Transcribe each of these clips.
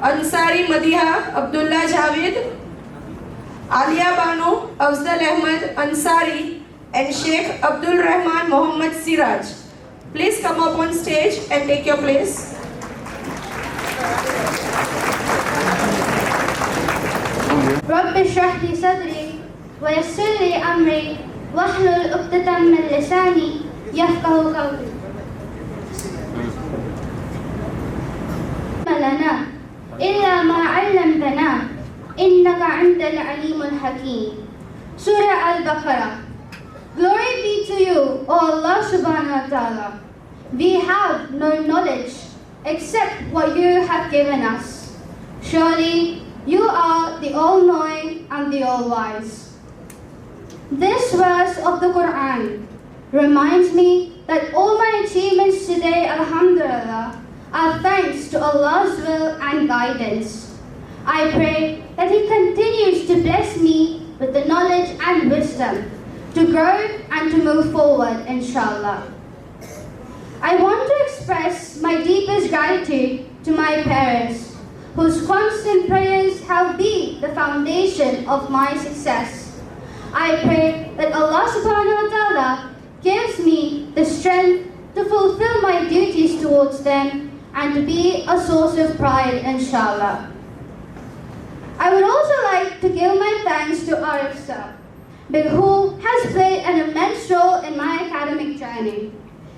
Ansari Madiha Abdullah Javed, Alia Bano Afzal Ahmed Ansari, and Sheikh Abdul Rahman Mohammad Siraj. Please come up on stage and take your place. رب اشرح لي صدري ويسر لي أمري واحلل عقدة من لساني يفقهوا قولي. لنا إلا ما علمتنا إنك أنت العليم الحكيم. Surah Al-Baqarah. Glory be to you, O Allah subhanahu wa ta'ala. We have no knowledge except what you have given us. Surely you are the all-knowing and the all-wise. This verse of the Quran reminds me that all my achievements today, alhamdulillah, are thanks to Allah's will and guidance. I pray that He continues to bless me with the knowledge and wisdom to grow and to move forward, inshallah. I want to express my deepest gratitude to my parents, whose constant prayers have been the foundation of my success. I pray that Allah subhanahu wa ta'ala gives me the strength to fulfill my duties towards them and to be a source of pride, inshallah. I would also like to give my thanks to Arif sir, who has played an immense role in my academic journey.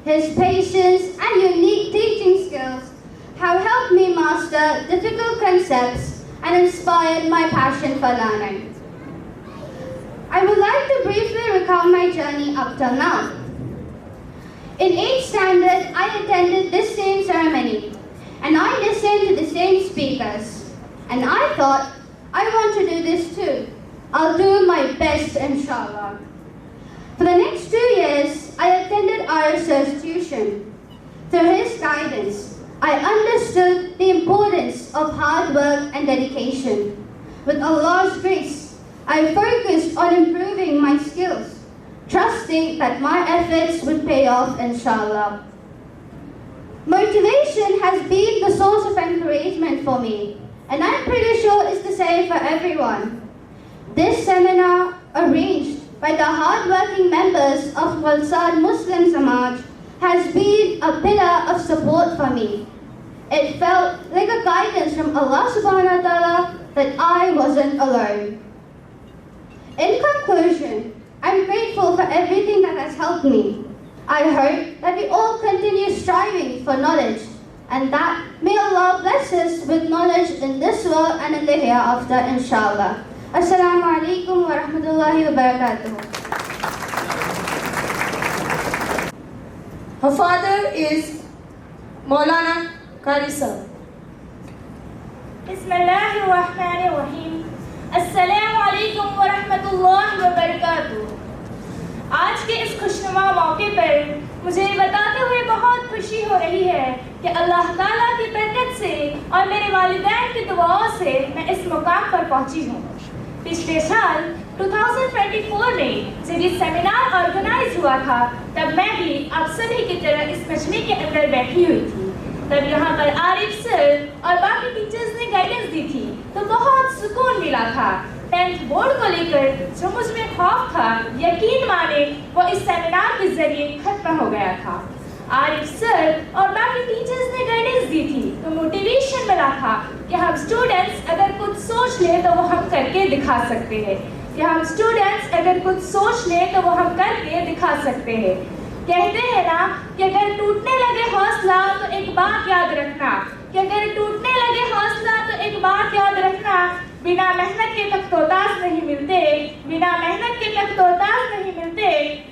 His patience and unique teaching skills have helped me master difficult concepts and inspired my passion for learning. I would like to briefly recount my journey up till now. In 8th standard, I attended this same ceremony and I listened to the same speakers. And I thought, I want to do this too. I'll do my best, inshallah. For the next 2 years, I attended Arif's tuition. Through his guidance, I understood the importance of hard work and dedication. With Allah's grace, I focused on improving my skills, trusting that my efforts would pay off, inshallah. Motivation has been the source of encouragement for me, and I'm pretty sure it's the same for everyone. This seminar, arranged by the hard-working members of Valsad Muslim Samaj, has been a pillar of support for me. It felt like a guidance from Allah subhanahu wa ta'ala that I wasn't alone. In conclusion, I'm grateful for everything that has helped me. I hope that we all continue striving for knowledge, and that may Allah bless us with knowledge in this world and in the hereafter, inshallah. Assalamu alaikum wa rahmatullahi wa barakatuh. Her father is Maulana Qari sir. Bismillahirrahmanirrahim. Assalamu alaikum wa rahmatullahi wa barakatuh. आज के इस खुशनुमा मौके पर मुझे बताते हुए बहुत खुशी हो रही है कि अल्लाह ताला की बरकत से और मेरे वालिदैन की दुआओं से मैं इस मुकाम पर पहुंची हूँ। पिछले साल 2024 में जब ये सेमिनार ऑर्गेनाइज हुआ था, तब मैं भी आप सभी की तरह इस मजमे के अंदर बैठी हुई थी। तब यहाँ पर आरिफ सर और बाकी टीचर्स ने गाइडेंस दी थी, तो बहुत सुकून मिला था। 10th बोर्ड को लेकर जो मुझ में खौफ था, यकीन माने वो इस सेमिनार के जरिए खत्म हो गया था। आरिफ सर और बाकी टीचर्स ने गाइडेंस दी थी, तो मोटिवेशन मिला था कि हम स्टूडेंट्स अगर कुछ सोच लें तो वो हम करके दिखा सकते हैं, कि हम स्टूडेंट्स अगर कुछ सोच लें तो वो हम करके दिखा सकते हैं। कहते हैं ना कि अगर टूटने लगे हौसला तो एक बात याद रखना, कि अगर टूटने लगे हौसला तो एक बात याद रखना, बिना मेहनत के तख्तोताज नहीं मिलते, बिना मेहनत के तख्तोताज नहीं मिलते।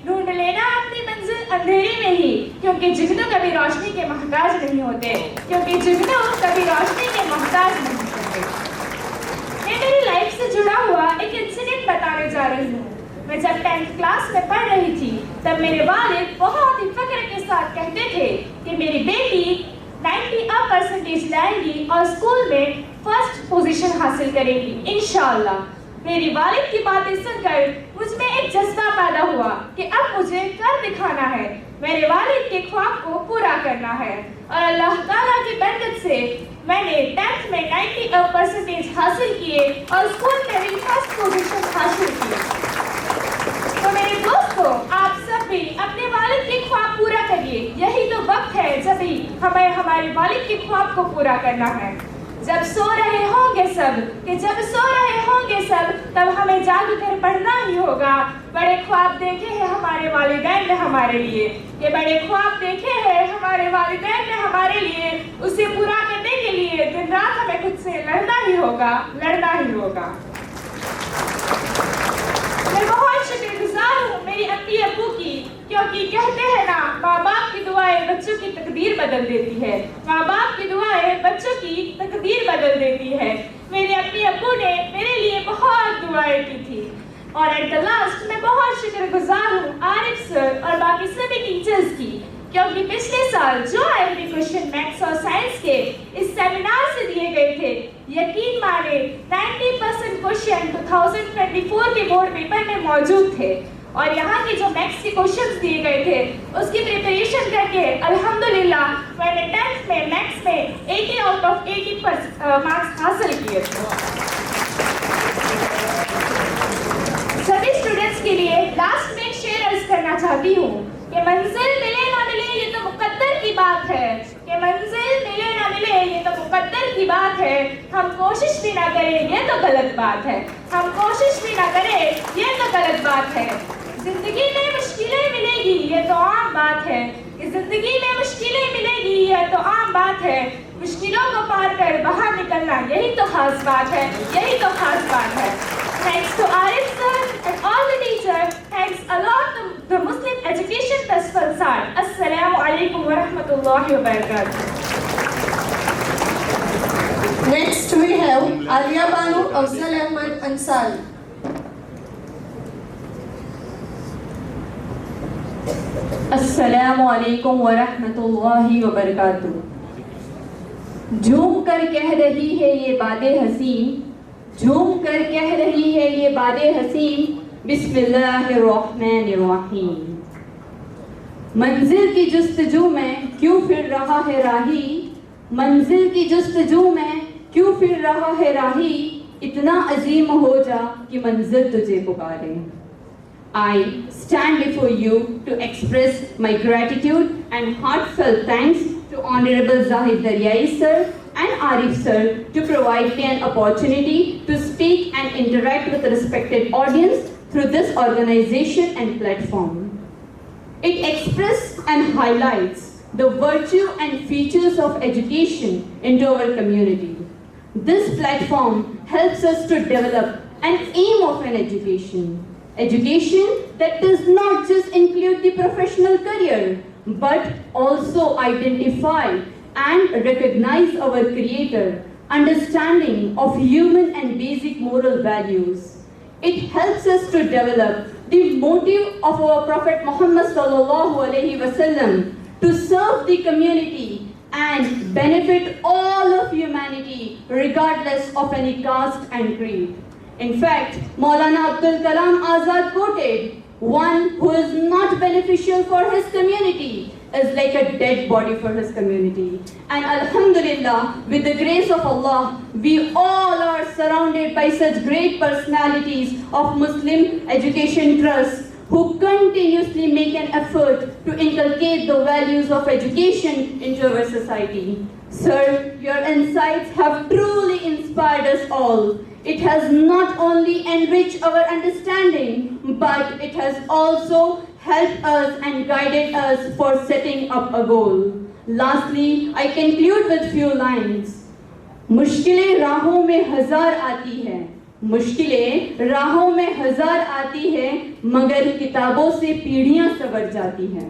ढूंढ लेना अपनी मंजिल अंधेरी में ही, क्योंकि जुगनू कभी रोशनी के मोहताज नहीं होते, क्योंकि जुगनू कभी रोशनी के मोहताज नहीं होते। मैं मेरी लाइफ से जुड़ा हुआ एक इंसिडेंट बताने जा रही हूँ। मैं जब 10th क्लास में पढ़ रही थी, तब मेरे वालिद बहुत ही फख्र के साथ कहते थे कि मेरी बेटी 90% लाएगी और स्कूल में फर्स्ट पोजीशन हासिल करेगी इंशाअल्लाह। मेरी वालिद की बातें सुनकर मुझ में एक जज्बा पैदा हुआ कि अब मुझे कर दिखाना है, میرے والد کے خواب کو پورا کرنا ہے اور اللہ تعالیٰ کی برکت سے میں نے 10th میں 90% حاصل کیے اور اسکول میں بھی فرسٹ پوزیشن حاصل کی. تو میرے دوستوں، آپ سب بھی اپنے والد کے خواب پورا کریے. یہی تو وقت ہے جب ہمیں ہمارے والد کے خواب کو پورا کرنا ہے. جب سو رہے ہوں گے سب تب ہمیں جاگ کر پڑھنا ہی ہوگا. بڑے خواب دیکھے ہیں ہمارے والدین نے ہمارے لیے، یہ بڑے خواب دیکھے ہیں ہمارے والدین نے ہمارے لیے. اسے پورا کرنے کے لیے دن رات ہمیں خود سے لڑنا ہی ہوگا. میں بہت شکر گزار ہوں میری امی ابو کی، کیونکہ کہتے ہیں نا، ماں باپ کی دعائیں بچوں کی تقدیر بدل دیتی ہے. ماں باپ کی دعائیں بچوں کی تقدیر بدل دیتی ہے. میرے امی ابو نے میرے لیے بہت دعائیں کی تھی. اور ایٹ دا لاسٹ میں بہت شکر گزار ہوں عارف سر اور باقی سبھی ٹیچرز کی، کیونکہ پچھلے سال جو IMP کوشچن میتھس اور سائنس کے اس سیمینار سے دیے گئے تھے، یقین مانے 90% کوشچن 2024 کے بورڈ پیپر میں موجود تھے. اور یہاں کے جو میتھس کے کوشچنز دیے گئے تھے اس کی پریپریشن کر کے الحمدللہ میں نے 10th میں میتھس میں 80 آؤٹ آف 80 مارکس حاصل کیے تھے. سبھی اسٹوڈنٹس کے لیے لاسٹ میں ایک شعر عرض کرنا چاہتی ہوں کہ منزل ملے نہ ملے یہ تو مقدر کی بات ہے. ہم کوشش بھی نہ کریں یہ تو غلط بات ہے. زندگی میں مشکلیں ملے گی یہ تو عام بات ہے. مشکلوں کو پار کر باہر نکلنا یہی تو خاص بات ہے. Thanks to Arif sir and all the teachers. Thanks a lot to the Muslim Education Festival sir. Assalamu alaikum wa rahmatullahi wa barakatuh. Next we have Alia Banu Afzal Ahmad Ansari. السلام علیکم ورحمۃ اللہ وبرکاتہ. جھوم کر کہہ رہی ہے یہ باد حسین بسم اللہ الرحمن الرحیم. منزل کی جستجو میں کیوں پھر رہا ہے راہی اتنا عظیم ہو جا کہ منزل تجھے پکارے. I stand before you to express my gratitude and heartfelt thanks to Honorable Zahid Daryai sir and Arif sir to provide me an opportunity to speak and interact with a respected audience through this organization and platform. It expresses and highlights the virtue and features of education into our community. This platform helps us to develop an aim of an education that does not just include the professional career, but also identify and recognize our Creator, understanding of human and basic moral values. It helps us to develop the motive of our Prophet Muhammad sallallahu alaihi wasallam to serve the community and benefit all of humanity regardless of any caste and creed. In fact, Maulana Abdul Kalam Azad quoted, "One who is not beneficial for his community is like a dead body for his community." And alhamdulillah, with the grace of Allah, we all are surrounded by such great personalities of Muslim Education Trust who continuously make an effort to inculcate the values of education into our society. Sir, your insights have truly inspired us all. It has not only enriched our understanding, but it has also helped us and guided us for setting up a goal. Lastly, I conclude with few lines. مشکلیں راہوں میں ہزار آتی ہے مگر کتابوں سے پیڑھیاں سنور جاتی ہیں.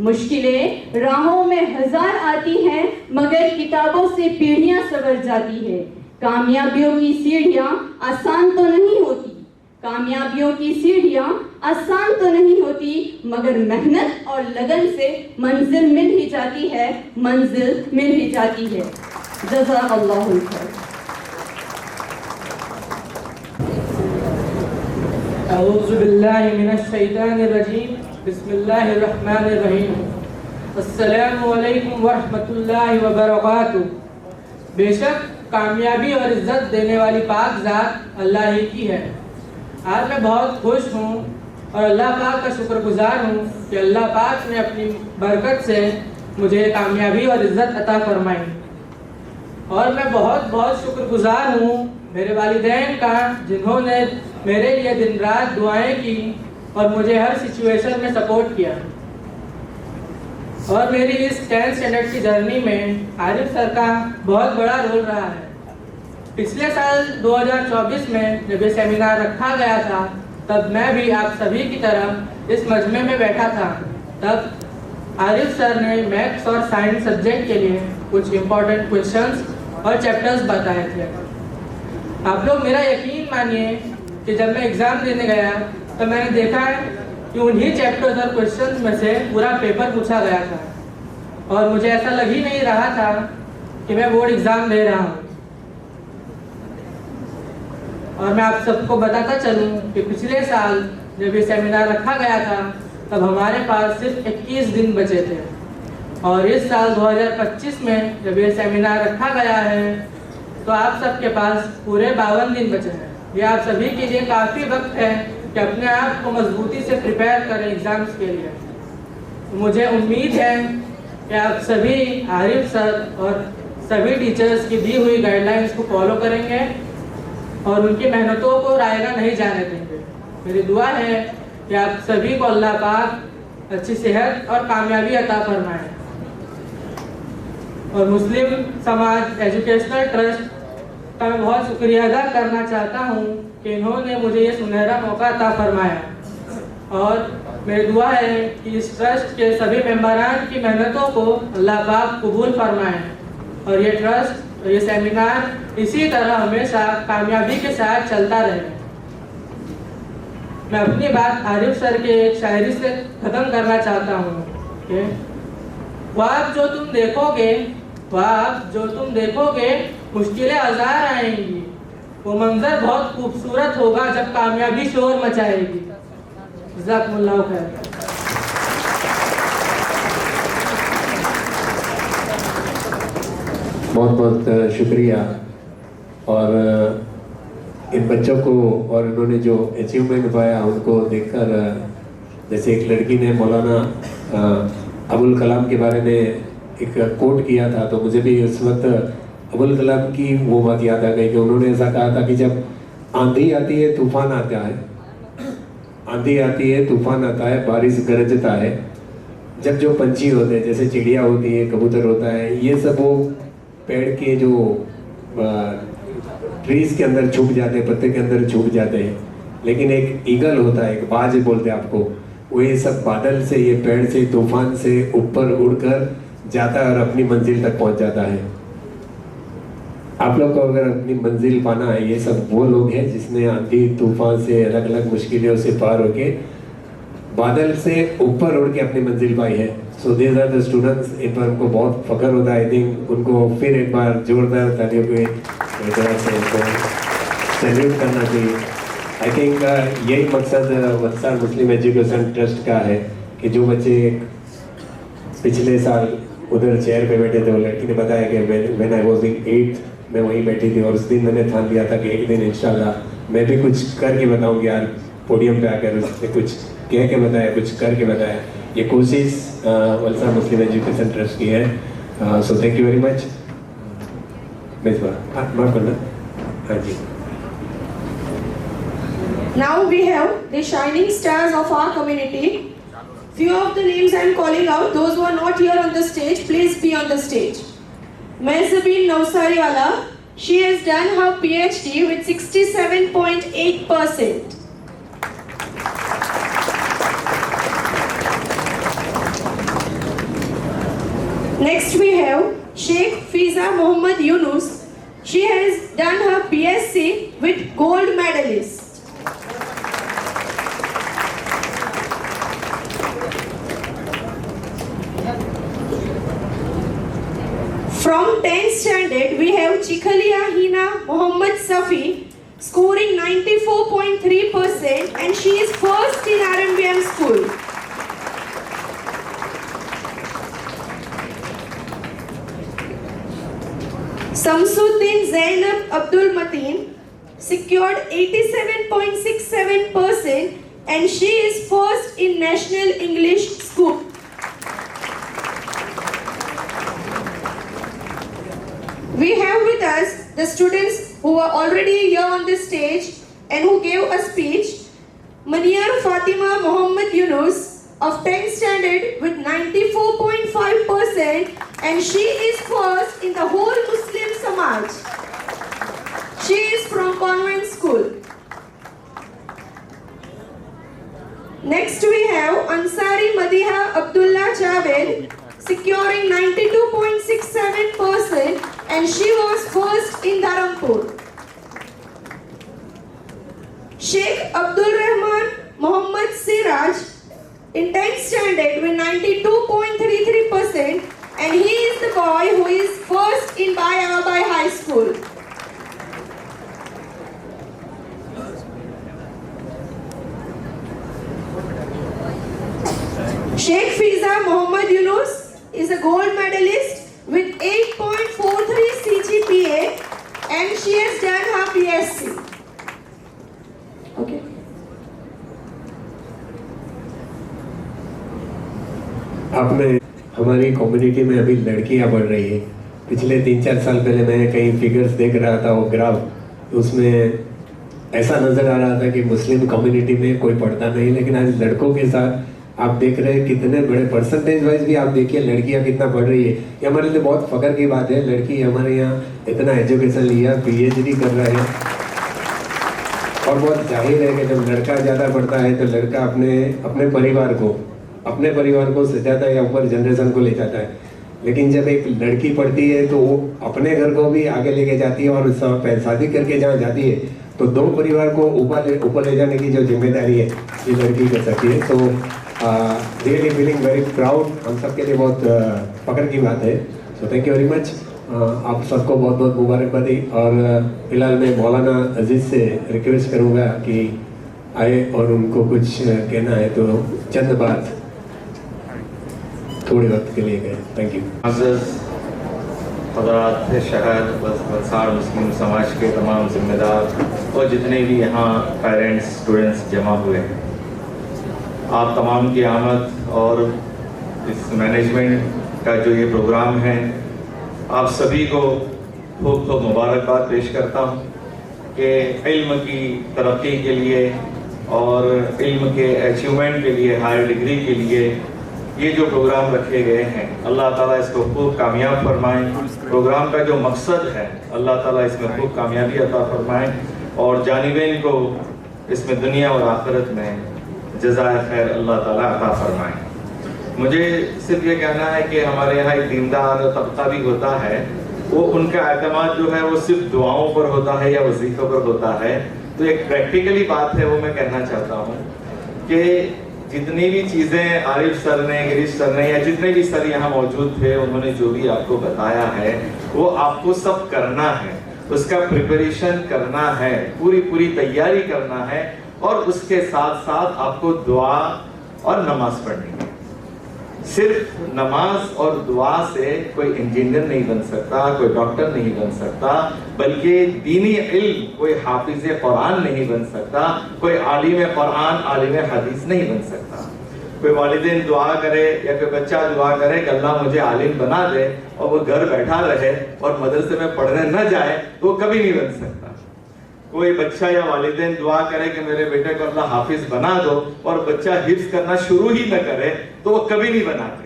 مشکلیں راہوں میں ہزار آتی ہیں مگر کتابوں سے پیڑھیاں سنور جاتی ہے. کامیابیوں کی سیڑھیاں آسان تو نہیں ہوتی مگر محنت اور لگن سے منزل مل ہی جاتی ہے. جزاک اللہ خیر. اعوذ باللہ من الشیطان الرجیم بسم اللہ الرحمن الرحیم. السلام علیکم ورحمۃ اللہ وبرکاتہ۔ بے شک کامیابی اور عزت دینے والی پاک ذات اللہ ہی کی ہے۔ آج میں بہت خوش ہوں اور اللہ پاک کا شکر گزار ہوں کہ اللہ پاک نے اپنی برکت سے مجھے کامیابی اور عزت عطا فرمائی، اور میں بہت بہت شکر گزار ہوں میرے والدین کا، جنہوں نے میرے لیے دن رات دعائیں کی اور مجھے ہر سچویشن میں سپورٹ کیا۔ اور میری اس 10th اسٹینڈرڈ کی جرنی میں عارف سر کا بہت بڑا رول رہا ہے۔ پچھلے سال 2024 میں جب یہ سیمینار رکھا گیا تھا، تب میں بھی آپ سبھی کی طرح اس مجمع میں بیٹھا تھا۔ تب عارف سر نے میتھس اور سائنس سبجیکٹ کے لیے کچھ امپورٹنٹ کوئسچنز اور چیپٹرز بتائے تھے۔ آپ لوگ میرا یقین مانیے کہ جب میں ایگزام دینے گیا تو میں نے دیکھا ہے کہ انہی چیپٹرز اور کوئسچنز میں سے پورا پیپر پوچھا گیا تھا، اور مجھے ایسا لگ ہی نہیں رہا تھا کہ میں بورڈ ایگزام دے رہا ہوں۔ اور میں آپ سب کو بتاتا چلوں کہ پچھلے سال جب یہ سیمینار رکھا گیا تھا تب ہمارے پاس صرف 21 دن بچے تھے، اور اس سال 2025 میں جب یہ سیمینار رکھا گیا ہے تو آپ سب کے پاس پورے 52 دن بچے ہیں۔ یہ آپ سبھی کے لیے کافی وقت ہے کہ اپنے آپ کو مضبوطی سے پریپیئر کریں ایگزامز کے لیے۔ مجھے امید ہے کہ آپ سبھی عارف سر اور سبھی ٹیچرز کی دی ہوئی گائیڈ لائنز کو فالو کریں گے اور ان کی محنتوں کو رائیگاں نہیں جانے دیں گے۔ میری دعا ہے کہ آپ سبھی کو اللہ پاک اچھی صحت اور کامیابی عطا فرمائے۔ اور مسلم سماج ایجوکیشنل ٹرسٹ کا میں بہت شکریہ ادا کرنا چاہتا ہوں کہ انہوں نے مجھے یہ سنہرا موقع عطا فرمایا، اور میری دعا ہے کہ اس ٹرسٹ کے سبھی ممبران کی محنتوں کو اللہ پاک قبول فرمائے، اور یہ ٹرسٹ اور یہ سیمینار اسی طرح ہمیشہ کامیابی کے ساتھ چلتا رہے۔ میں اپنی بات عارف سر کے ایک شاعری سے ختم کرنا چاہتا ہوں کہ خواب جو تم دیکھو گے، خواب جو تم دیکھو گے مشکلیں ہزار آئیں گی، وہ منظر بہت خوبصورت ہوگا جب کامیابی شور مچائے گی۔ جزاکم اللہ خیر۔ بہت بہت شکریہ۔ اور ان بچوں کو اور انہوں نے جو اچیومنٹ پایا ان کو دیکھ کر، جیسے ایک لڑکی نے مولانا ابوالکلام کے بارے میں ایک کوٹ کیا تھا، تو مجھے بھی اس وقت ابوالکلام کی وہ بات یاد آ گئی کہ انہوں نے ایسا کہا تھا کہ جب آندھی آتی ہے طوفان آتا ہے، آندھی آتی ہے طوفان آتا ہے، بارش گرجتا ہے، جب جو پنچھی ہوتے ہیں جیسے چڑیا ہوتی ہے، کبوتر ہوتا ہے، یہ سب وہ پیڑ کے جو ٹریز کے اندر چھپ جاتے ہیں، پتے کے اندر چھپ جاتے ہیں، لیکن ایک ایگل ہوتا ہے، ایک باز بولتے ہیں آپ کو، وہ یہ سب بادل سے، یہ پیڑ سے، طوفان سے اوپر اڑ کر جاتا ہے اور اپنی منزل تک پہنچ جاتا ہے۔ آپ لوگ کو اگر اپنی منزل پانا ہے، یہ سب وہ لوگ ہیں جس نے آندھی طوفان سے، الگ الگ مشکلوں سے پار ہو کے بادل سے اوپر اڑ کے اپنی منزل پائی ہے۔ So these are the students, ان پر ان کو بہت فخر ہوتا ہے۔ آئی تھنک ان کو پھر ایک بار زوردار تالیوں کے طرح سے ان کو سیلیوٹ کرنا چاہیے۔ آئی تھنک یہی مقصد ولسار مسلم ایجوکیشن ٹرسٹ کا ہے کہ جو بچے پچھلے سال ادھر چیئر پہ بیٹھے تھے، وہ لڑکی نے بتایا کہ when I was in 8th میں وہیں بیٹھی تھی، اور اس دن میں نے ٹھان لیا تھا کہ ایک دن انشاءاللہ میں بھی کچھ کر کے بتاؤں گی، یار پوڈیم پہ آ کر اس نے کچھ کہہ کے بتایا، کچھ کر کے بتایا۔ یہ کوشش ولسار مسلم ایجوکیشن ٹرسٹ کی ہے۔ So thank you very much. معاف کرنا، ہاں جی۔ Now we have the shining stars of our community. Few of the names I am calling out. Those who are not here on the stage, please be on the stage. Mehzabeen Navsariwala, she has done her PhD with 67.8%. Next we have Sheikh Fiza Mohammad Yunus. She has done her BSc with gold medalist. From 10th standard, we have Chikhalia Hina Mohammad Safi scoring 94.3%, and she is first in RMBM school. Samsuddin Zainab Abdul Mateen secured 87.67% and she is first in National English School. We have with us the students who are already here on this stage and who gave a speech. Maniyar Fatima Muhammad Yunus of 10th standard with 94.5% and she is first in the whole Muslim Samaj. She is from convent school. Next we have Ansari Madiha Abdullah Javed securing 92.67% and she was first in Dharampur. Sheikh Abdul Rahman Muhammad Siraj in 10th standard with 92.33% and he is the boy who is first in Bayabai High School. Sheikh Fiza Muhammad Yunus is a gold medalist with 8.43 CGPA and she has done her BSc. Okay. आपने हमारी community में अभी लड़कियां बढ़ रही है। पिछले 3-4 साल पहले मैं कहीं फिगर्स देख रहा था वो ग्राफ, तो उसमें ऐसा नजर आ रहा था कि मुस्लिम कम्युनिटी में कोई पढ़ता नहीं, लेकिन आज लड़कों के साथ आप देख रहे हैं कितने बड़े परसेंटेज वाइज भी आप देखिए लड़कियां कितना पढ़ रही है। ये हमारे लिए बहुत फख्र की बात है। लड़की हमारे यहाँ इतना एजुकेशन लिया, PhD कर रहा है और बहुत जाहिर है कि जब लड़का ज़्यादा पढ़ता है तो लड़का अपने परिवार को सजाता है या ऊपर जनरेशन को ले जाता है। लेकिन जब एक लड़की पढ़ती है तो वो अपने घर को भी आगे लेके जाती है और शादी करके जहाँ जाती है तो 2 परिवार को ऊपर ले जाने की जो जिम्मेदारी है ये लड़की कर सकती है। तो रियली फीलिंग वेरी प्राउड, हम सबके लिए बहुत फख्र की बात है। So thank you very much. आप सबको बहुत बहुत मुबारकबादी। और फिलहाल मैं मौलाना अजीज़ से रिक्वेस्ट करूँगा कि आए और उनको कुछ कहना है तो चंद बात थोड़े वक्त के लिए कहें। Thank you. हज़रात शहर वलसाड़ मुस्लिम समाज के तमाम जिम्मेदार और जितने भी यहाँ पेरेंट्स स्टूडेंट्स जमा हुए हैं, आप तमाम की आमद और इस मैनेजमेंट का जो ये प्रोग्राम है, आप सभी को खूब खूब मुबारकबाद पेश करता हूँ कि इल्म की तरक्की के लिए और इल्म के अचीवमेंट के लिए, हायर डिग्री के लिए ये जो प्रोग्राम रखे गए हैं, अल्लाह ताला इसको खूब कामयाब फरमाएं। प्रोग्राम का जो मकसद है अल्लाह ताला इसमें खूब कामयाबी अता फरमाएं और जानिबैन को इसमें दुनिया और आखिरत में जज़ाए खैर अल्लाह ताला अता फरमाएं। मुझे सिर्फ ये कहना है कि हमारे यहाँ एक दीनदार तबका भी होता है, वो उनका एतमाद जो है वो सिर्फ दुआओं पर होता है या वजीफों पर होता है। तो एक प्रैक्टिकली बात है वो मैं कहना चाहता हूँ कि जितनी भी चीज़ें आरिफ सर ने, गिरीश सर ने या जितने भी सर यहाँ मौजूद थे, उन्होंने जो भी आपको बताया है वो आपको सब करना है, उसका प्रिपरेशन करना है, पूरी तैयारी करना है और उसके साथ साथ आपको दुआ और नमाज पढ़नी है। सिर्फ नमाज और दुआ से कोई इंजीनियर नहीं बन सकता, कोई डॉक्टर नहीं बन सकता, बल्कि दीनी इल्म कोई हाफिज कुरान नहीं बन सकता, कोई आलिम कुरान, आलिम हदीस नहीं बन सकता। कोई वालिदैन दुआ करे या कोई बच्चा दुआ करे कि अल्लाह मुझे आलिम बना दे और वो घर बैठा रहे और मदरसे में पढ़ने न जाए तो वो कभी नहीं बन सकता। कोई बच्चा या वालिदैन दुआ करे कि मेरे बेटे को अल्लाह हाफिज बना दो और बच्चा हिफ्ज करना शुरू ही न करे तो वो कभी नहीं बनाते।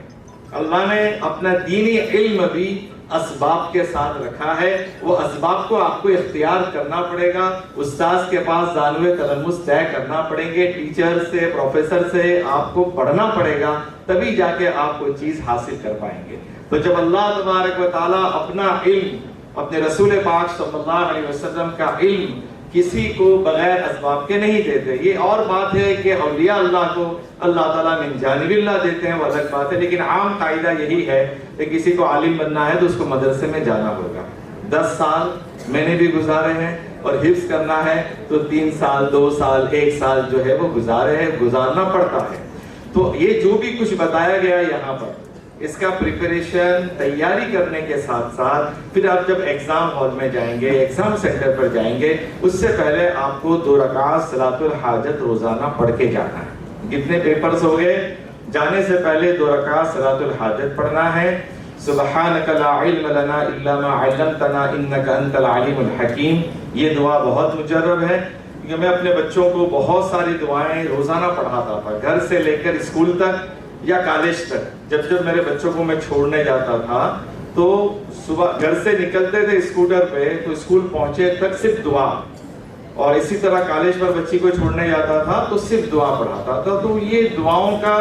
अल्लाह ने अपना दीनी इल्म भी असबाब के साथ रखा है, वो असबाब को आपको इख्तियार करना पड़ेगा। उस्ताद के पास जानवे तलम्मुस तय करना पड़ेंगे, टीचर से, प्रोफेसर से आपको पढ़ना पड़ेगा, तभी जाके आप कोई चीज हासिल कर पाएंगे। तो जब अल्लाह तबारक व तआला अपना इल्म, अपने रसूल पाक सल्लल्लाहु अलैहि वसल्लम का इल्म किसी को बगैर असबाब के नहीं देते। ये और बात है कि औलिया अल्लाह को अल्लाह ताला मिन जानिबिल्लाह देते हैं, वो अलग बात है, लेकिन आम कायदा यही है कि किसी को आलिम बनना है तो उसको मदरसे में जाना होगा। 10 साल मैंने भी गुजारे हैं और हिफ्ज करना है तो 3 साल, 2 साल, 1 साल जो है वो गुजारना पड़ता है। तो ये जो भी कुछ बताया गया यहाँ पर, اس کا پریپریشن تیاری کرنے کے ساتھ ساتھ پھر آپ جب ایگزام ہال میں جائیں گے، ایگزام سینٹر پر جائیں گے، اس سے پہلے آپ کو 2 رکعت صلاۃ الحاجت روزانہ پڑھ کے جانا ہے۔ کتنے پیپرز ہو گئے؟ جانے سے پہلے 2 رکعت صلاۃ الحاجت پڑھنا ہے۔ سبحانک لا علم لنا الا ما علمتنا انک انت العلیم الحکیم، یہ دعا بہت مجرب ہے کیونکہ میں اپنے بچوں کو بہت ساری دعائیں روزانہ پڑھاتا تھا، گھر سے لے کر اسکول تک یا کالج تک۔ جب میرے بچوں کو میں چھوڑنے جاتا تھا تو صبح گھر سے نکلتے تھے اسکوٹر پہ تو اسکول پہنچے تک صرف دعا، اور اسی طرح کالج پر بچی کو چھوڑنے جاتا تھا تو صرف دعا پڑھاتا تھا۔ تو یہ دعاؤں کا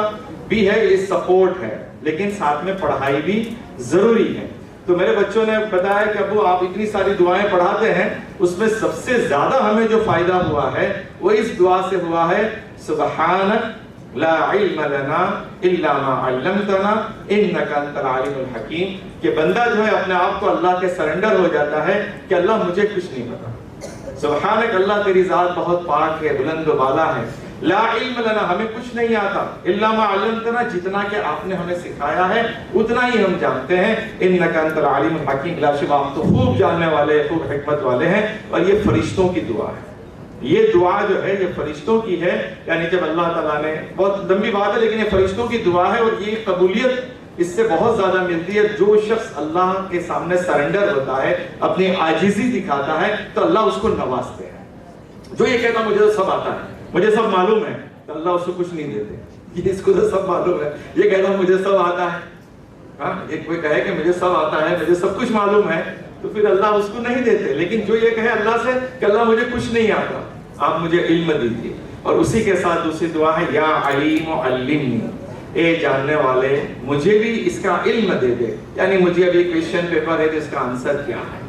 بھی ہے، یہ سپورٹ ہے، لیکن ساتھ میں پڑھائی بھی ضروری ہے۔ تو میرے بچوں نے بتایا کہ ابو آپ اتنی ساری دعائیں پڑھاتے ہیں، اس میں سب سے زیادہ ہمیں جو فائدہ ہوا ہے وہ اس دعا سے ہوا ہے، سبحانک لا علم لنا الا ما علمتنا انک انت العلیم الحکیم، کہ بندہ جو ہے اپنے آپ کو اللہ کے سرنڈر ہو جاتا ہے کہ اللہ مجھے کچھ نہیں پتا، سبحانک اللہ تیری ذات بہت پاک ہے، بلند و بالا ہے، لا علم لنا ہمیں کچھ نہیں آتا، الا ما علمتنا جتنا کہ آپ نے ہمیں سکھایا ہے اتنا ہی ہم جانتے ہیں، انک انت العلیم الحکیم، لا شبہ آپ تو خوب جاننے والے، خوب حکمت والے ہیں۔ اور یہ فرشتوں کی دعا ہے، یہ دعا جو ہے یہ فرشتوں کی ہے، یعنی جب اللہ تعالیٰ نے، بہت لمبی بات ہے لیکن یہ فرشتوں کی دعا ہے، اور یہ قبولیت اس سے بہت زیادہ ملتی ہے۔ جو شخص اللہ کے سامنے سرنڈر ہوتا ہے، اپنی عاجزی دکھاتا ہے تو اللہ اس کو نوازتے ہیں۔ جو یہ کہتا مجھے تو سب آتا ہے، مجھے سب معلوم ہے، تو اللہ اس کو کچھ نہیں دیتے۔ یہ اس کو تو سب معلوم ہے، یہ کہتا مجھے سب آتا ہے، ہاں یہ کوئی کہے کہ مجھے سب آتا ہے، مجھے سب کچھ معلوم ہے، تو پھر اللہ اس کو نہیں دیتے۔ لیکن جو یہ کہے اللہ سے کہ اللہ مجھے کچھ نہیں آتا، آپ مجھے علم دیجیے۔ اور اسی کے ساتھ دوسری دعا ہے، یا علیم علمنی، اے جاننے والے مجھے بھی اس کا علم دے دے، یعنی مجھے ابھی کویسچن پیپر ہے تو اس کا آنسر کیا ہے،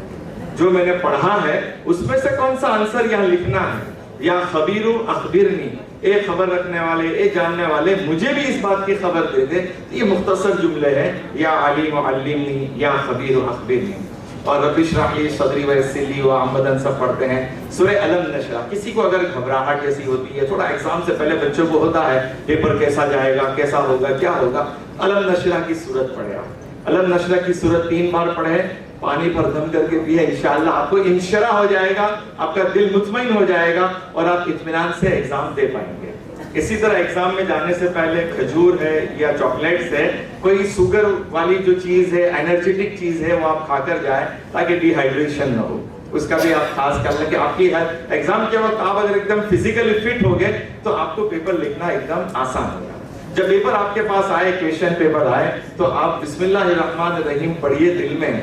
جو میں نے پڑھا ہے اس میں سے کون سا آنسر یہاں لکھنا ہے۔ یا خبیر اخبرنی، اے خبر رکھنے والے، اے جاننے والے مجھے بھی اس بات کی خبر دے دے۔ یہ مختصر جملے ہیں، یا علیم علمنی، یا خبیر اخبرنی۔ اور رب اشرح لی صدری ویسر لی وعمدن سب پڑھتے ہیں۔ سورہ علم نشرح، کسی کو اگر گھبراہٹ جیسی ہوتی ہے، تھوڑا ایگزام سے پہلے بچوں کو ہوتا ہے پیپر کیسا جائے گا، کیسا ہوگا، کیا ہوگا، علم نشرح کی سورت پڑھے آپ، علم نشرح کی سورت 3 بار پڑھے، پانی پر دم کر کے پیے، انشاءاللہ آپ کو انشرح ہو جائے گا، آپ کا دل مطمئن ہو جائے گا اور آپ اطمینان سے ایگزام دے پائیں گے۔ اسی طرح ایگزام میں جانے سے پہلے کھجور ہے یا چاکلیٹس ہے، کوئی شوگر والی جو چیز ہے، انرجیٹک چیز ہے، وہ آپ کھا کر جائیں تاکہ ڈی ہائیڈریشن نہ ہو، اس کا بھی آپ خاص کر لیں کہ آپ کی ایگزام کے وقت آپ اگر ایک دم فزیکلی فٹ ہو گئے تو آپ کو پیپر لکھنا ایک دم آسان ہوگا۔ جب پیپر آپ کے پاس آئے، کویسچن پیپر آئے، تو آپ بسم اللہ الرحمن الرحیم پڑھیے، دل میں،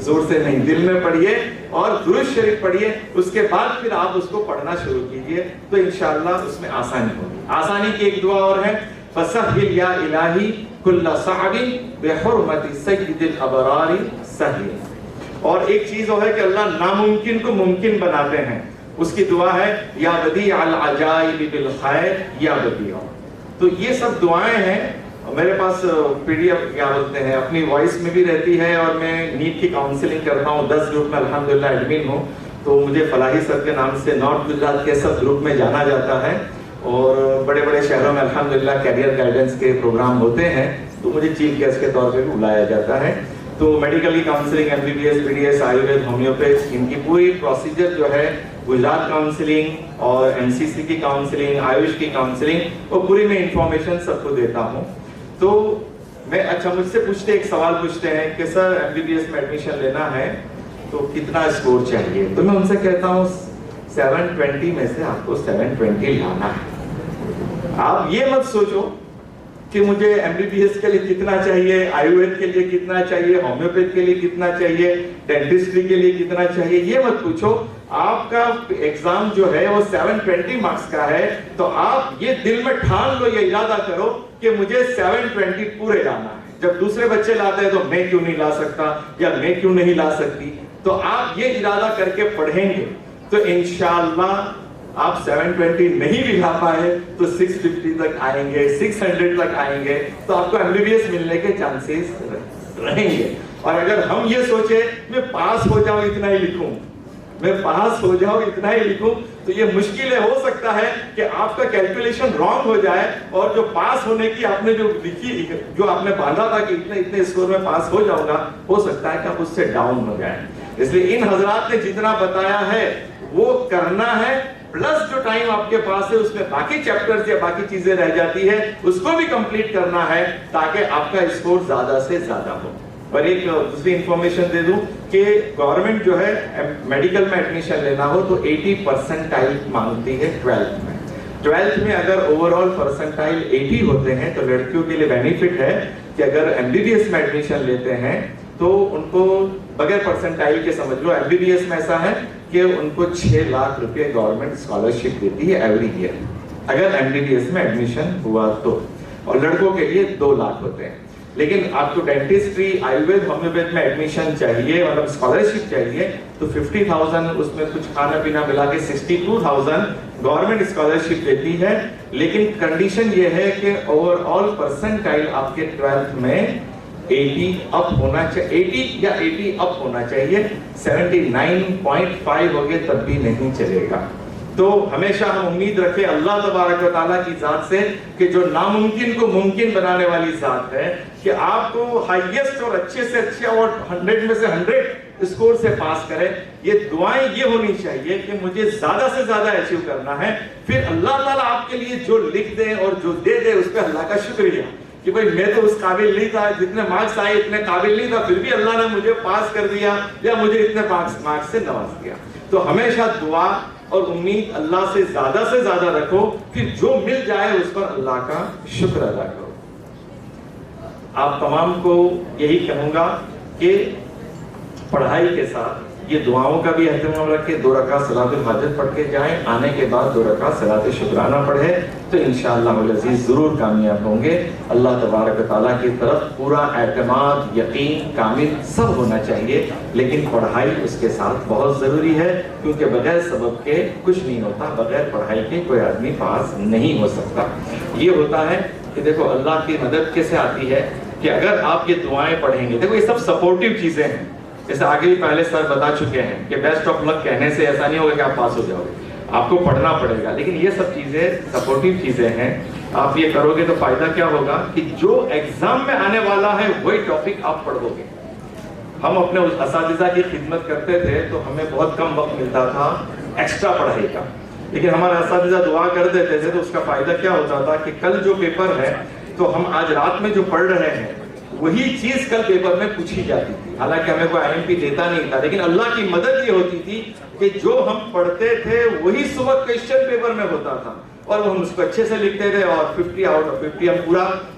زور سے نہیں، دل میں پڑھیے اور درود شریف پڑھیے، اس کے بعد پھر آپ اس کو پڑھنا شروع کیجئے تو انشاءاللہ اس میں آسانی ہوگی۔ آسانی کی ایک دعا اور ہے، فَسَهِّلْ يَا إِلَٰهِ كُلَّ صَعْبٍ بِحُرْمَةِ سَيِّدِ الْأَبْرَارِ سَهِّلْ۔ اور ایک چیز وہ ہے کہ اللہ ناممکن کو ممکن بناتے ہیں، اس کی دعا ہے، یا بدیع العجائب بالخیر یا بدیع۔ تو یہ سب دعائیں ہیں، میرے پاس پی ڈی ایف کیا بولتے ہیں اپنی وائس میں بھی رہتی ہے، اور میں نیٹ کی کاؤنسلنگ کرتا ہوں، 10 گروپ میں الحمدللہ ایڈمن ہوں، تو مجھے فلاحی سر کے نام سے نارتھ گجرات کے سب گروپ میں جانا جاتا ہے، اور بڑے بڑے شہروں میں الحمدللہ کیریئر گائیڈنس کے پروگرام ہوتے ہیں تو مجھے چیف گیسٹ کے طور پہ بھی بلایا جاتا ہے۔ تو medically counselling, M B B S, P D S, Ayurveda, homeopath, ان کی پوری پروسیجر جو ہے، گجرات کاؤنسلنگ اور ایم سی سی کی کاؤنسلنگ، آیوش کی کاؤنسلنگ، وہ پوری میں انفارمیشن سب کو دیتا ہوں۔ تو میں اچھا مجھ سے پوچھتے، ایک سوال پوچھتے ہیں کہ سر ایم بی بی ایس میں ایڈمیشن لینا ہے تو کتنا اسکور چاہیے، تو میں ان سے کہتا ہوں 720 میں سے آپ کو 720 لانا ہے۔ آپ یہ مت سوچو کہ مجھے ایم بی بی ایس کے لیے کتنا چاہیے، آیوروید کے لیے کتنا چاہیے، ہومیوپیتھ کے لیے کتنا چاہیے، ڈینٹسٹری کے لیے کتنا چاہیے، یہ مت پوچھو۔ آپ کا ایگزام جو ہے وہ 720 مارکس کا ہے، تو آپ یہ دل میں ٹھان لو، یہ ارادہ کرو کہ مجھے 720 پورے لانا ہے۔ جب دوسرے بچے لاتے ہیں تو میں کیوں نہیں لا سکتا یا میں کیوں نہیں لا سکتی، تو آپ یہ ارادہ کر کے پڑھیں گے تو انشاءاللہ آپ 720 نہیں بھی لا پائے تو 650 تک آئیں گے، 600 تک آئیں گے، تو آپ کو ایم بی بی ایس ملنے کے چانسز رہیں گے۔ اور اگر ہم یہ سوچے میں پاس ہو جاؤں اتنا ہی لکھوں، میں پاس ہو جاؤں اتنا ہی لکھوں تو یہ مشکل ہے. ہو سکتا ہے کہ آپ کا کیلکولیشن رانگ ہو جائے اور جو پاس ہونے کی آپ نے جو لکھی, جو آپ نے باندھا تھا کہ اتنے اسکور میں پاس ہو جاؤں گا, ہو سکتا ہے کہ آپ اس سے ڈاؤن ہو جائیں. اس لیے ان حضرات نے جتنا بتایا ہے وہ کرنا ہے, پلس جو ٹائم آپ کے پاس ہے اس میں باقی چیپٹرز یا باقی چیزیں رہ جاتی ہے اس کو بھی کمپلیٹ کرنا ہے تاکہ آپ کا اسکور زیادہ سے زیادہ ہو. اور ایک دوسری انفارمیشن دے دوں کہ گورنمنٹ جو ہے میڈیکل میں ایڈمیشن لینا ہو تو 80% مانگتی ہے 12th میں. 12th میں اگر اوور آل پرسنٹائل 80 ہوتے ہیں تو لڑکیوں کے لیے بینیفٹ ہے کہ اگر MBBS میں ایڈمیشن لیتے ہیں تو ان کو بغیر پرسنٹائل کے سمجھ لو MBBS میں ایسا ہے کہ ان کو 6 لاکھ روپے گورنمنٹ اسکالرشپ دیتی ہے ایوری ایئر اگر MBBS میں ایڈمیشن ہوا تو, اور لڑکوں کے لیے 2 لاکھ ہوتے ہیں. لیکن آپ کو ڈینٹسٹری, آیوروید, ہومیوپیتھ میں ایڈمیشن چاہیے, مطلب اسکالرشپ چاہیے تو 50,000 اس میں کچھ کھانا پینا ملا کے 62,000 گورنمنٹ اسکالرشپ دیتی ہے. لیکن کنڈیشن یہ ہے کہ اوور آل پرسنٹائل آپ کے 12th میں 80 اپ ہونا چاہیے, 80 یا 80 اپ ہونا چاہیے. 79.5 ہو گئے تب بھی نہیں چلے گا. تو ہمیشہ ہم امید رکھیں اللہ تبارک و تعالیٰ کی ذات سے کہ جو ناممکن کو ممکن بنانے والی ذات ہے کہ آپ کو ہائیسٹ اور اچھے سے اچھے اور 100 میں سے 100 اسکور سے پاس کرے. یہ دعائیں یہ ہونی چاہیے کہ مجھے زیادہ سے زیادہ اچیو کرنا ہے. پھر اللہ تعالیٰ آپ کے لیے جو لکھ دے اور جو دے دے اس پہ اللہ کا شکریہ کہ بھئی میں تو اس قابل نہیں تھا, جتنے مارکس آئے اتنے قابل نہیں تھا, پھر بھی اللہ نے مجھے پاس کر دیا یا مجھے اتنے مارکس سے نواز دیا. تو ہمیشہ دعا اور امید اللہ سے زیادہ رکھو, پھر جو مل جائے اس پر اللہ کا شکر ادا کرو. آپ تمام کو یہی کہوں گا کہ پڑھائی کے ساتھ یہ دعاؤں کا بھی اہتمام رکھے. 2 رکعت صلاۃ الحاجت پڑھ کے جائیں, آنے کے بعد 2 رکعت صلاۃ شکرانہ پڑھے تو انشاءاللہ العزیز ضرور کامیاب ہوں گے. اللہ تبارک و تعالیٰ کی طرف پورا اعتماد, یقین کامل سب ہونا چاہیے, لیکن پڑھائی اس کے ساتھ بہت ضروری ہے کیونکہ بغیر سبب کے کچھ نہیں ہوتا, بغیر پڑھائی کے کوئی آدمی پاس نہیں ہو سکتا. یہ ہوتا ہے کہ دیکھو اللہ کی مدد کیسے آتی ہے کہ اگر آپ یہ دعائیں پڑھیں گے, دیکھو یہ سب سپورٹیو چیزیں ہیں, جیسے آگے بھی پہلے سر بتا چکے ہیں کہ بیسٹ آف لک کہنے سے ایسا نہیں ہوگا کہ آپ پاس ہو جاؤ گے, آپ کو پڑھنا پڑے گا. لیکن یہ سب چیزیں سپورٹیو چیزیں ہیں. آپ یہ کرو گے تو فائدہ کیا ہوگا کہ جو ایگزام میں آنے والا ہے وہی ٹاپک آپ پڑھو گے. ہم اپنے اساتذہ کی خدمت کرتے تھے تو ہمیں بہت کم وقت ملتا تھا ایکسٹرا پڑھائی کا, لیکن ہمارے اساتذہ دعا کر دیتے تھے تو اس کا فائدہ کیا ہوتا تھا کہ کل جو پیپر ہے تو ہم آج رات میں جو پڑھ رہے ہیں وہی چیز کل پیپر میں پوچھی جاتی تھی. حالانکہ ہمیں کوئی IMP دیتا نہیں تھا, لیکن اللہ کی مدد یہ ہوتی تھی کہ جو ہم پڑھتے تھے وہی صبح کویسچن پیپر میں ہوتا تھا اور ہم اس کو اچھے سے لکھتے تھے اور 50 آؤٹ آف 50 ہم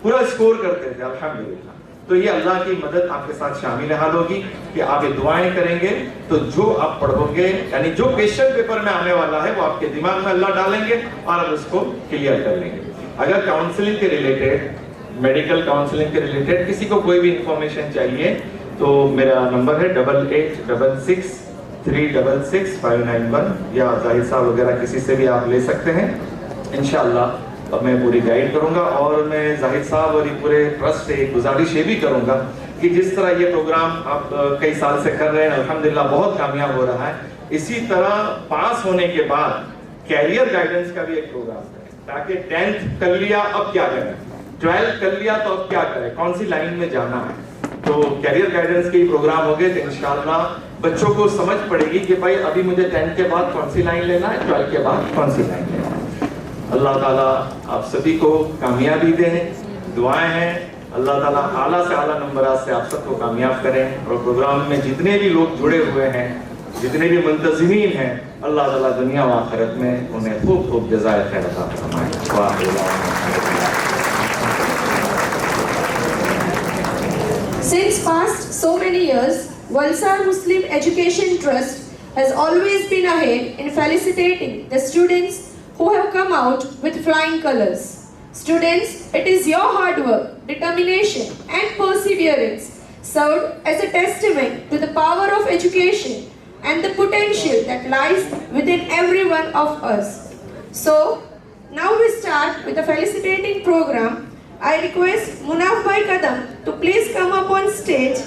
پورا اسکور کرتے تھے الحمدللہ. تو یہ اللہ کی مدد آپ کے ساتھ شامل حال ہوگی کہ آپ یہ دعائیں کریں گے تو جو آپ پڑھو گے یعنی جو کویسچن پیپر میں آنے والا ہے وہ آپ کے دماغ میں اللہ ڈالیں گے اور آپ اس کو کلیئر کر لیں گے. اگر کاؤنسلنگ کے ریلیٹڈ, میڈیکل کاؤنسلنگ کے ریلیٹڈ کسی کو کوئی بھی انفارمیشن چاہیے تو میرا نمبر ہے 8866366591 یا ظاہر صاحب وغیرہ کسی سے بھی آپ لے سکتے ہیں. انشاءاللہ میں پوری گائیڈ کروں گا. اور میں ظاہر صاحب اور یہ پورے ٹرسٹ سے ایک گزارش یہ بھی کروں گا کہ جس طرح یہ پروگرام آپ کئی سال سے کر رہے ہیں الحمدللہ بہت کامیاب ہو رہا ہے, اسی طرح پاس ہونے کے بعد کیریئر گائیڈنس کا بھی ایک پروگرام کریں تاکہ 10th کر لیا اب کیا کریں, 12th کر لیا تو اب کیا کریں, کون سی لائن میں جانا ہے. تو کیریئر گائیڈنس کے ہی پروگرام ہو گئے تو انشاءاللہ بچوں کو سمجھ پڑے گی کہ بھائی ابھی مجھے 10th کے بعد کون سی لائن لینا ہے, 12th کے بعد کون سی لائن لینا ہے. اللہ تعالیٰ آپ سبھی کو کامیابی دے. دعائیں ہیں اللہ تعالیٰ اعلیٰ سے اعلیٰ نمبرات سے آپ سب کو کامیاب کریں. اور پروگرام میں جتنے بھی لوگ جڑے ہوئے ہیں, جتنے بھی منتظمین ہیں, اللہ تعالیٰ دنیا و آخرت میں انہیں خوب خوب جزائے خیر عطا فرمائے. Since past so many years, Valsad Muslim Education Trust has always been ahead in felicitating the students who have come out with flying colors. Students, it is your hard work, determination and perseverance served as a testament to the power of education and the potential that lies within every one of us. So, now we start with the felicitating program. I request Munaf Bhai Kadam to please come up on stage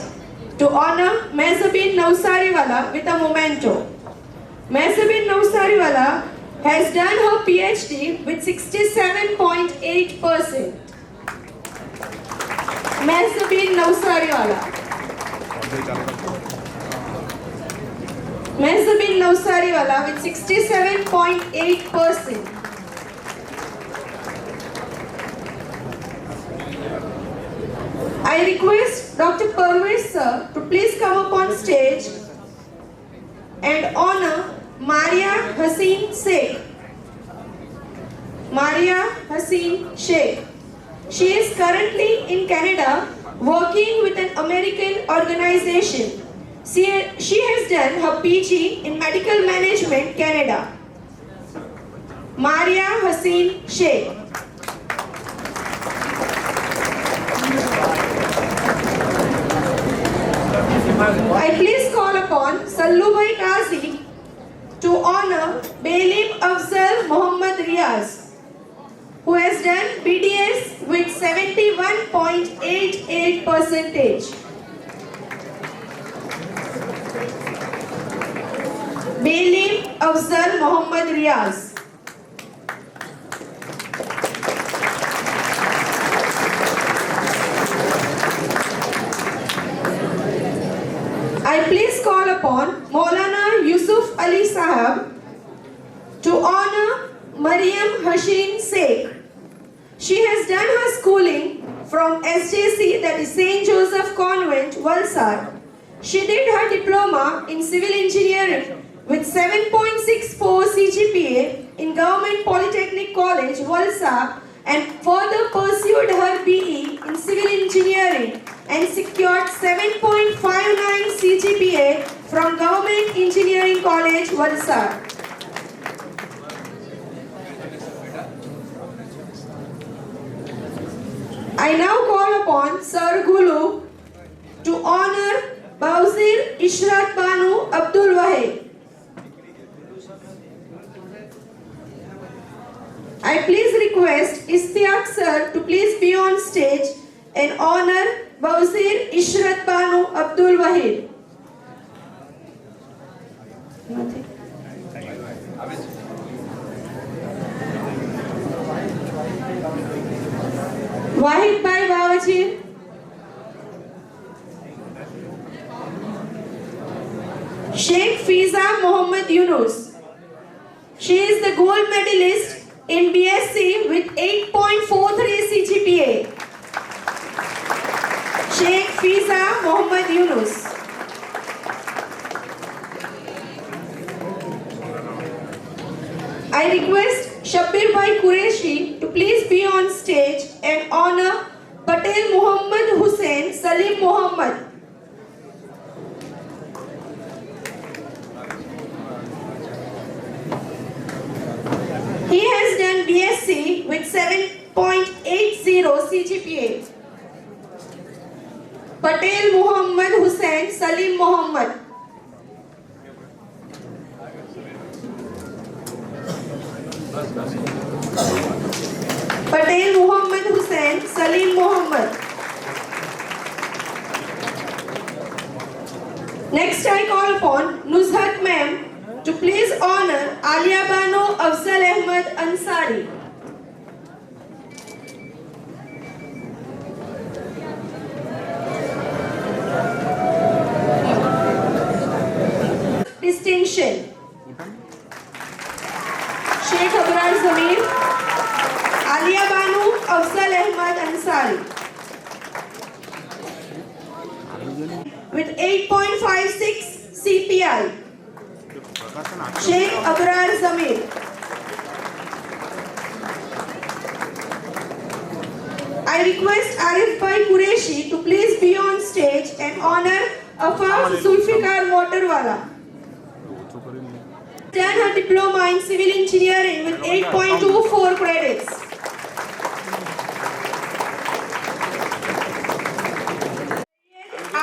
to honor Mehzabin Nausariwala with a memento. Mehsabin Navsariwala has done her PhD with 67.8%. Mehsabin Navsariwala. Mehsabin Navsariwala with 67.8%. I request Dr. Parvez sir to please come up on stage and honor Maria Haseen Sheikh. Maria Haseen Sheikh. She is currently in Canada working with an American organization. She has done her PG in Medical Management, Canada. Maria Haseen Sheikh. I please call upon Sallubhai Qazi to honor Belim Afzal Muhammad Riaz, who has done BDS with 71.88%. Belim Afzal Muhammad Riaz. I please call upon Maulana Yusuf Ali Sahab to honor Mariam Haseen Sheikh. She has done her schooling from SJC, that is St. Joseph Convent, Valsad. She did her diploma in civil engineering with 7.64 CGPA in Government Polytechnic College, Valsad, and further pursued her BE in civil engineering and secured 7.59 CGPA from Government Engineering College, Valsad. I now call upon Sir Gulu to honor Bauzir Ishrat Banu Abdul Wahid. I please request Istiaq sir to please be on stage and honor Bauzir Ishrat Banu Abdul Wahid. Wahid Bhai Bawajir. Sheikh Fiza Muhammad Yunus. She is the gold medalist in BSc with 8.43 CGPA. Sheikh Fiza Muhammad Yunus. I request Shabbir Bhai Qureshi to please be on stage and honor Patel Muhammad Hussain Salim Muhammad. He has done BSc with 7.80 CGPA. Patel Muhammad Hussain Salim Muhammad. Patel Muhammad Hussain Salim Muhammad. Next I call upon Nuzhat ma'am to please honor Alia Banu Afzal Ahmad Ansari. Distinction. Sheikh Abrar Zamir, Alia Banu Afzal Ahmad Ansari. With 8.56 CPI. Sheikh Abrar Zamir. I request Arif Bhai Qureshi to please be on stage and honor Afaf Zulfikar Motorwala. Done her diploma in civil engineering with 8.24 credits.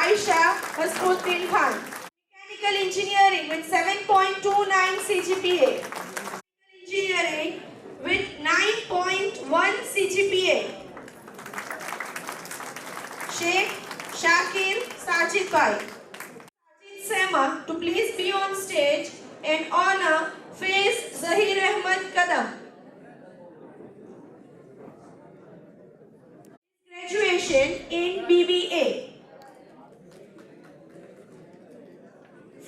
Aisha Hasmuddin Khan. Mechanical engineering with 7.29 CGPA. Engineering with 9.1 CGPA. Sheikh Shakir Sajid Bhai. Sajid Sema to please be on stage and honor Faiz Zahir Ahmad Kadam. Graduation in BBA.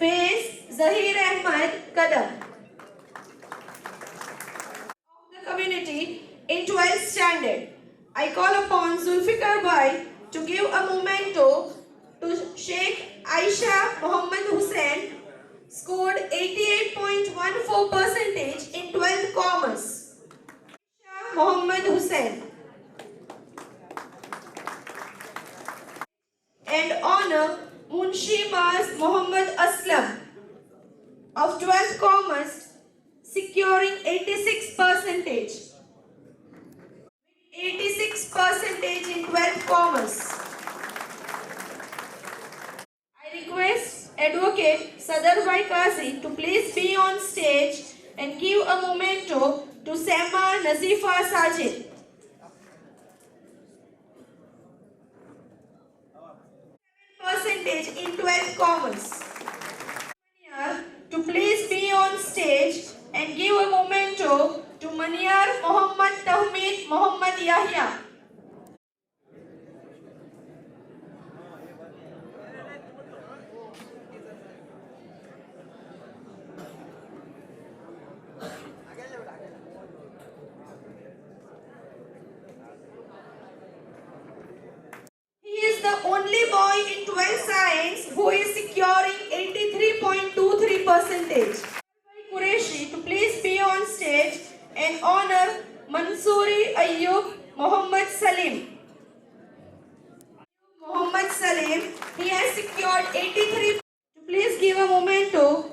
Faiz Zahir Ahmad Kadam. Of the community in 12th standard, I call upon Zulfikar Bhai to give a memento to Sheikh Aisha Mohammed Hussain, scored 88.14% in 12th Commerce. Aisha Mohammed Hussain. And honor Munshi Mas Mohammed Aslam of 12th Commerce, securing 86%. 86% in 12th Commerce. I request Advocate Sadar Bhai Qazi to please be on stage and give a memento to Sema Nazifa Sajid. Percentage in 12th Commerce. To please be on stage and give a memento to Maniyar Mohammad Tahmid Mohammad Yahya. He is the only boy in 12th Science who is securing 83.23%. Qureshi to please be on stage and honor Mansoori Ayyub Mohammad Salim. Mohammad Salim, he has secured 83. To please give a memento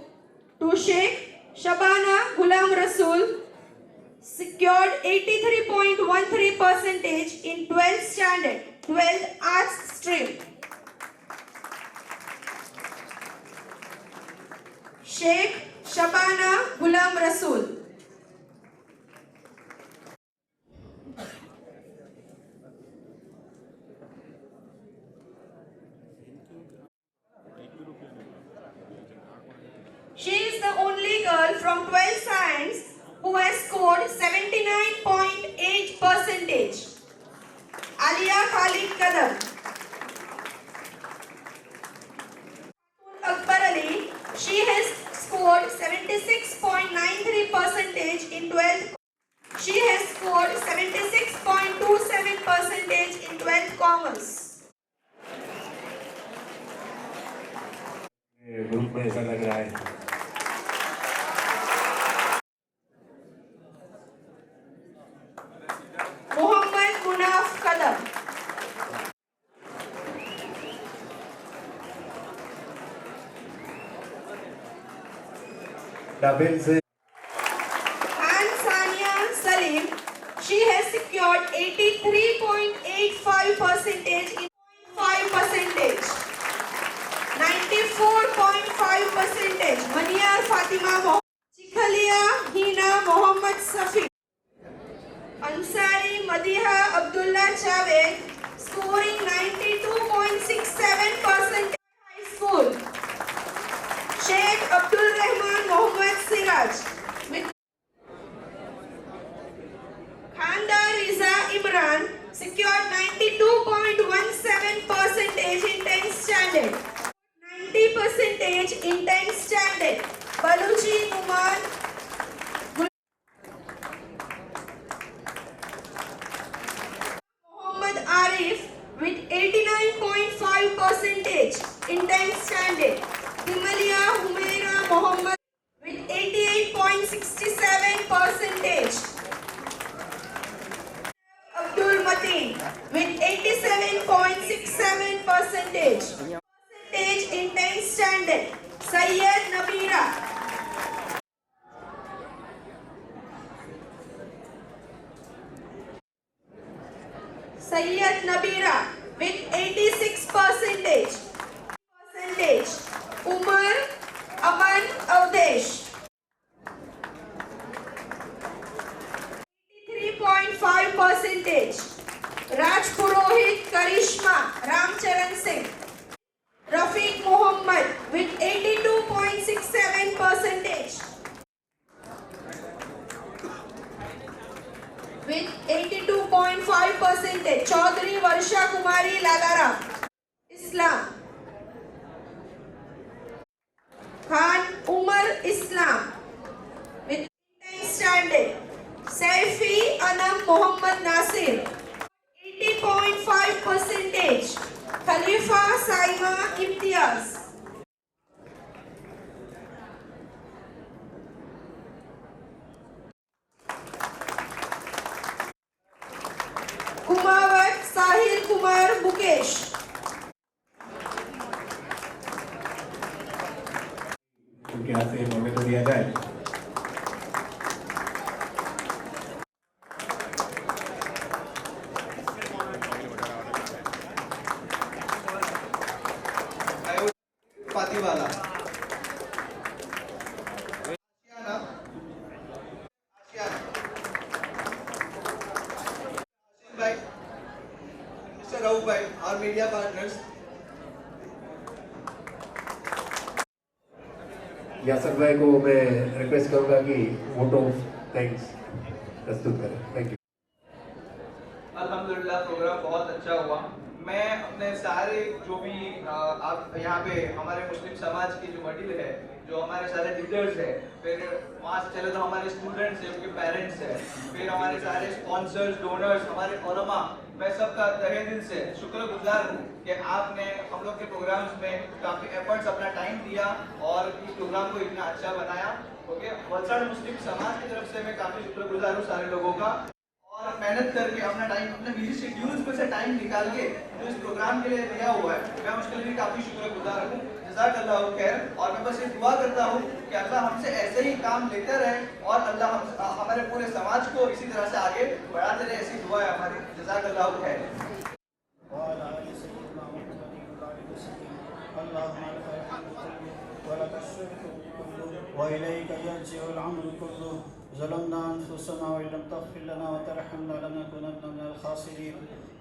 to Sheikh Shabana Ghulam Rasool, secured 83.13% in 12th standard, 12th arts stream. Sheikh Shabana Ghulam Rasool. She is the only girl from 12th Science who has scored 79.8%. Alia Khalid Kadam. Akbar Ali, she has scored 76.93% in 12th. She has scored 76.27% in 12th Commerce. Group में ऐसा लग रहा है. Muhammad Munaf Kadam. Double से And Sania Salim, she has secured 83.85% in 5%. 94.5%. Maniyar Fatima Mohammed. Chikhalia Hina Mohammed Safi. Ansari Madiha Abdullah Javed, scoring 92.67% high school. Sheikh Abdul Rahman Mohammed Siraj. With Khanda Riza Imran, secured 92.17% in 10th standard. 90% in 10th standard. Baluchi Numan. Muhammad Arif with 89.5% in 10th standard. Himalia Humaira Mohammed with 88.67%. Abdul Mateen with 87.67%. In 10th standard. Sayyid Nabira. Sayyid Nabira with 86%. Umar Aman Avdesh. 83.5%. Raj Purohit Karishma Ramcharan Singh. Rafiq Muhammad with 82.67%. 80.5%. Chaudhary Varsha Kumari Lagaram, Islam. Khan Umar, Islam, with 10 standing. Saifi Anam Muhammad Nasir, 80.5%. Khalifa Saima Imtiaz. Kumawat Sahil Kumar Mukesh. उनके हाथ से मौके तो दिया जाए। पातीवाला भाई, mister Rauf भाई और मीडिया पार्टनर्स। यासर भाई को मैं रिक्वेस्ट करूंगा कि वोट ऑफ थैंक्स प्रस्तुत करें। Thank you. अल्हम्दुलिल्लाह प्रोग्राम बहुत अच्छा हुआ। मैं अपने सारे जो भी आप यहाँ पे हमारे मुस्लिम समाज की जो वडील है, जो हमारे सारे लीडर्स है, फिर वहाँ से चले तो हमारे स्टूडेंट्स है, उनके पेरेंट्स है, फिर हमारे सारे स्पॉन्सर्स, डोनर्स, हमारे उलमा, मैं सबका तहे दिल से शुक्रगुजार हूँ कि आपने हम लोग के प्रोग्राम्स में काफ़ी एफर्ट्स अपना टाइम दिया और इस प्रोग्राम को इतना अच्छा बनाया। ओके, वलसाड़ मुस्लिम समाज की तरफ से मैं काफ़ी शुक्रगुजार हूँ सारे लोगों का, और मेहनत करके अपना टाइम, अपने बिजी शेड्यूल्स में से टाइम निकाल के जो इस प्रोग्राम के लिए दिया हुआ है, मैं उसके लिए काफ़ी शुक्रगुजार हूँ। जज़ाकल्लाहु खैर। और मैं बस ये दुआ करता हूँ कि अल्लाह हमसे ऐसे ही काम लेते रहे और अल्लाह हमारे पूरे समाज को इसी तरह से आगे बढ़ाते रहे, ऐसी दुआ है हमारी। जज़ाकल्लाहु खैर। وإليك يرجع الأمر كله ظلمنا أنفسنا وإن لم تغفر لنا وترحمنا لنكونن من الخاسرين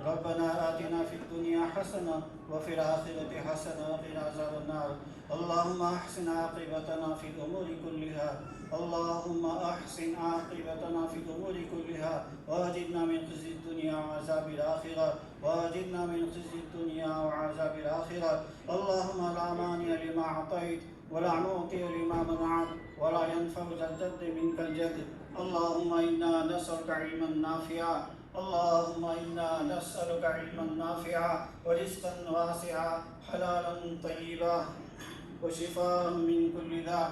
ربنا آتنا في الدنيا حسنة وفي الآخرة حسنة وقنا عذاب النار اللهم أحسن عاقبتنا في الأمور كلها اللهم أحسن عاقبتنا في الأمور كلها وأجرنا من خزي الدنيا وعذاب الآخرة وأجرنا من خزي الدنيا وعذاب الآخرة اللهم لا مانع لما أعطيت ولا معطي لما منعت ولا ينفع ذا الجد منك الجد اللهم إنا نسألك علما نافعا اللهم إنا نسألك علما نافعا ورزقا واسعا حلالا طيبا وشفاء من كل داء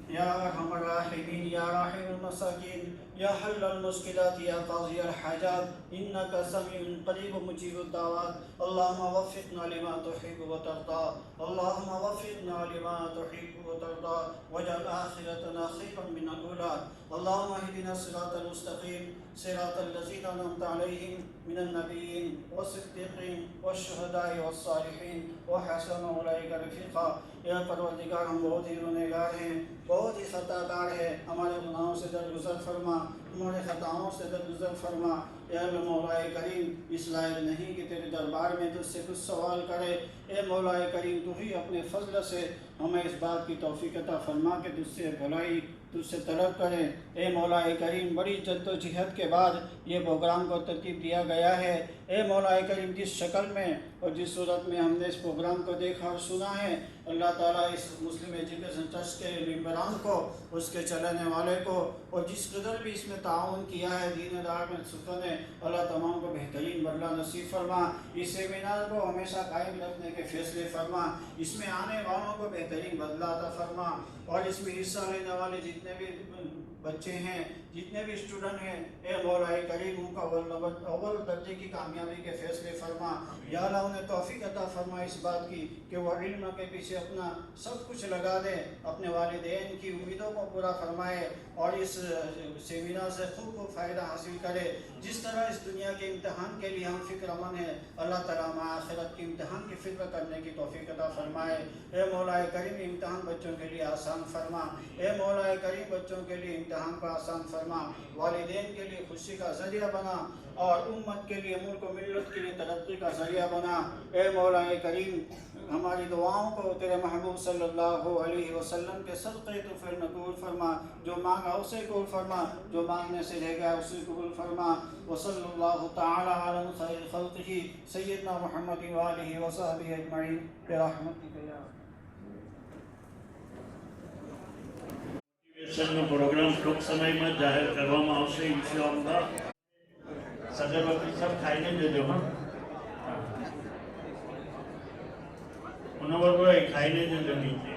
يا أرحم الراحمين يا راحم المساكين يا حل المشكلات يا قاضي الحاجات إنك سميع قريب مجيب الدعوات اللهم وفقنا لما تحب وترضى اللهم وفقنا لما تحب وترضى واجعل آخرتنا خيرا من الأولى اللهم اهدنا الصراط المستقيم صراط الذين أنعمت عليهم من النبيين والصديقين والشهداء والصالحين وحسن أولئك رفيقا یا پروردگار ہم بہت ہی گنہگار ہیں، بہت ہی خطا کار ہے، ہمارے گناہوں سے درگزر فرما، ہمارے خطاؤں سے درگزر فرما۔ اے اللہ مولا کریم، اس لائق نہیں کہ تیرے دربار میں تجھ سے کچھ سوال کرے، اے مولا کریم تو ہی اپنے فضل سے ہمیں اس بات کی توفیق عطا فرما کہ تجھ سے بھلائی، تجھ سے طلب کریں۔ اے مولا کریم، بڑی جد و جہد کے بعد یہ پروگرام کو ترتیب دیا گیا ہے، اے مولا کریم جس شکل میں اور جس صورت میں ہم نے اس پروگرام کو دیکھا اور سنا ہے، اللہ تعالیٰ اس مسلم ایجوکیشن ٹرسٹ کے ممبران کو، اس کے چلانے والے کو، اور جس قدر بھی اس میں تعاون کیا ہے دین دار میں سلطان نے، اللہ تمام کو بہترین بدلہ نصیب فرما، اس سیمینار کو ہمیشہ قائم رکھنے کے فیصلے فرما، اس میں آنے والوں کو بہترین بدلہ عطا فرما، اور اس میں حصہ لینے والے جتنے بھی بچے ہیں، جتنے بھی اسٹوڈنٹ ہیں، اے مولا کریم ان کا اول درجے کی کامیابی کے فیصلے فرما۔ یا اللہ انہیں توفیق عطا فرما اس بات کی کہ وہ علم کے پیچھے اپنا سب کچھ لگا دے، اپنے والدین کی امیدوں کو پورا فرمائے، اور اس سیمینار سے خوب فائدہ حاصل کرے۔ جس طرح اس دنیا کے امتحان کے لیے ہم فکر مند ہیں، اللہ تعالیٰ آخرت کے امتحان کی فکر کرنے کی توفیق عطا فرمائے۔ اے مولا کریم امتحان بچوں کے لیے آسان فرما، اے مولا کریم بچوں کے لیے امتحان کو آسان فرما، والدین کے لیے خوشی کا ذریعہ بنا اور امت کے لیے، ملک و ملت کے لیے ترقی کا ذریعہ بنا۔ اے مولا کریم ہماری دعاؤں کو تیرے محبوب صلی اللہ علیہ وسلم کے صدقے تو پھر قبول فرما، جو مانگا اسے قبول فرما، جو مانگنے سے رہ گیا اسے قبول فرما۔ وصلی اللہ تعالی علی خیر خلقہ سیدنا محمد وآلہ وصحبہ اجمعین برحمتک یا મોટિવેશનનો પ્રોગ્રામ ટૂંક સમયમાં જાહેર કરવામાં આવશે ઇન્શાઅલ્લાહ। સદર વખત સબ ખાઈને જજો હા મુનવ્વર ભાઈ ખાઈને જજો નીચે।